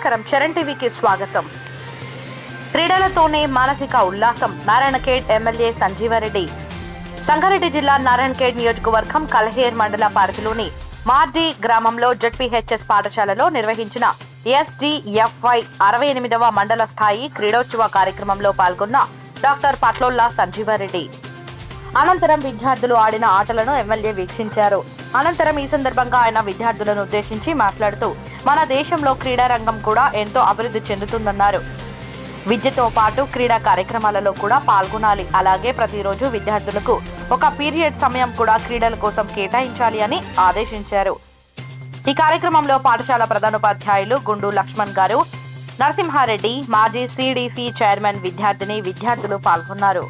నమస్కారం, చరణ్ టీవీకి స్వాగతం. క్రీడలతోనే మానసిక ఉల్లాసం. నారాయణఖేడ్ ఎమ్మెల్యే సంజీవారెడ్డి. సంగారెడ్డి జిల్లా నారాయణఖేడ్ నియోజకవర్గం కల్హేర్ మండల పరిధిలోని మార్డి గ్రామంలో జెడ్పీహెచ్ఎస్ పాఠశాలలో నిర్వహించిన ఎస్డిఎఫ్ఐ 68వ మండల స్థాయి క్రీడోత్సవ కార్యక్రమంలో పాల్గొన్న డాక్టర్ పట్లోల్లా సంజీవారెడ్డి. అనంతరం విద్యార్థులు ఆడిన ఆటలను ఎమ్మెల్యే వీక్షించారు. అనంతరం ఈ సందర్భంగా ఆయన విద్యార్థులను ఉద్దేశించి మాట్లాడుతూ మన దేశంలో క్రీడా రంగం కూడా ఎంతో అభివృద్ధి చెందుతుందన్నారు. విద్యతో పాటు క్రీడా కార్యక్రమాలలో కూడా పాల్గొనాలి. అలాగే ప్రతిరోజు విద్యార్థులకు ఒక పీరియడ్ సమయం కూడా క్రీడల కోసం కేటాయించాలి అని ఆదేశించారు. ఈ కార్యక్రమంలో పాఠశాల ప్రధానోపాధ్యాయులు గుండు లక్ష్మణ్ గారు, నరసింహారెడ్డి, మాజీ సిడిసి చైర్మన్, విద్యార్థులు పాల్గొన్నారు.